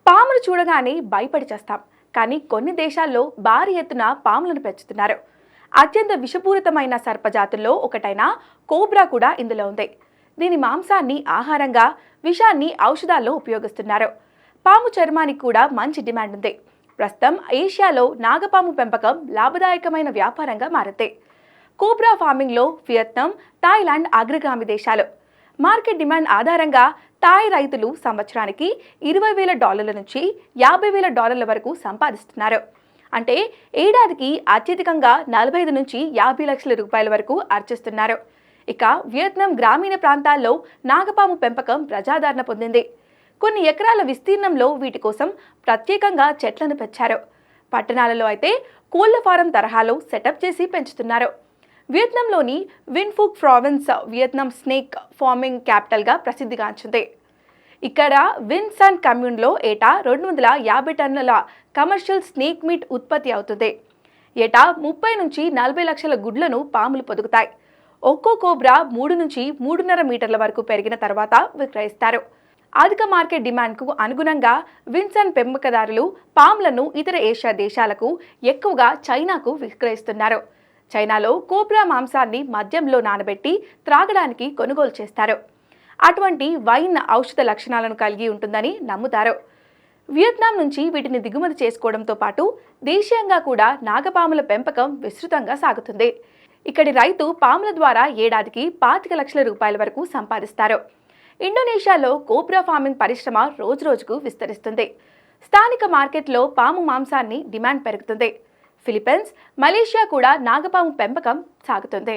పామును చూడగానే భయపడి చేస్తాం. కానీ కొన్ని దేశాల్లో భారీ ఎత్తున పాములను పెంచుతున్నారు. అత్యంత విషపూరితమైన సర్పజాతుల్లో ఒకటైన కోబ్రా కూడా ఇందులో ఉంది. దీని మాంసాన్ని ఆహారంగా, విషాన్ని ఔషధాల్లో ఉపయోగిస్తున్నారు. పాము చర్మానికి కూడా మంచి డిమాండ్ ఉంది. ప్రస్తుతం ఏషియాలో నాగపాము పెంపకం లాభదాయకమైన వ్యాపారంగా మారింది. కోబ్రా ఫార్మింగ్లో వియత్నాం, థాయిలాండ్ అగ్రగామి దేశాలు. మార్కెట్ డిమాండ్ ఆధారంగా థాయ్ రైతులు సంవత్సరానికి $20,000 నుంచి $50,000 వరకు సంపాదిస్తున్నారు. అంటే ఏడాదికి అత్యధికంగా 45 నుంచి 50 లక్షల రూపాయల వరకు ఆర్జిస్తున్నారు. ఇక వియత్నాం గ్రామీణ ప్రాంతాల్లో నాగపాము పెంపకం ప్రజాదరణ పొందింది. కొన్ని ఎకరాల విస్తీర్ణంలో వీటి కోసం ప్రత్యేకంగా చెట్లను పెంచారు. పట్టణాలలో అయితే కోళ్ల ఫారం తరహాలో సెటప్ చేసి పెంచుతున్నారు. వియత్నాంలోని విన్ఫుక్ ప్రావిన్స్ వియత్నాం స్నేక్ ఫార్మింగ్ క్యాపిటల్గా ప్రసిద్ధిగాంచింది. ఇక్కడ విన్సన్ కమ్యూన్లో ఏటా 250 టన్నుల కమర్షియల్ స్నేక్ మీట్ ఉత్పత్తి అవుతుంది. ఏటా 30 నుంచి 40 లక్షల గుడ్లను పాములు పొదుగుతాయి. ఒక్కో కోబ్రా 3 నుంచి 3.5 మీటర్ల వరకు పెరిగిన తర్వాత విక్రయిస్తారు. అధిక మార్కెట్ డిమాండ్కు అనుగుణంగా విన్సన్ పెంపకదారులు పాములను ఇతర ఏషియా దేశాలకు, ఎక్కువగా చైనాకు విక్రయిస్తున్నారు. చైనాలో కోబ్రా మాంసాన్ని మద్యంలో నానబెట్టి త్రాగడానికి కొనుగోలు చేస్తారు. అటువంటి వైన్ ఔషధ లక్షణాలను కలిగి ఉంటుందని నమ్ముతారు. వియత్నాం నుంచి వీటిని దిగుమతి చేసుకోవడంతో పాటు దేశీయంగా కూడా నాగపాముల పెంపకం విస్తృతంగా సాగుతుంది. ఇక్కడి రైతు పాముల ద్వారా ఏడాదికి 25 లక్షల రూపాయల వరకు సంపాదిస్తారు. ఇండోనేషియాలో కోబ్రా ఫార్మింగ్ పరిశ్రమ రోజురోజుకు విస్తరిస్తుంది. స్థానిక మార్కెట్లో పాము మాంసాన్ని డిమాండ్ పెరుగుతుంది. ఫిలిప్పీన్స్, మలేషియా కూడా నాగపాము పెంపకం సాగుతుంది.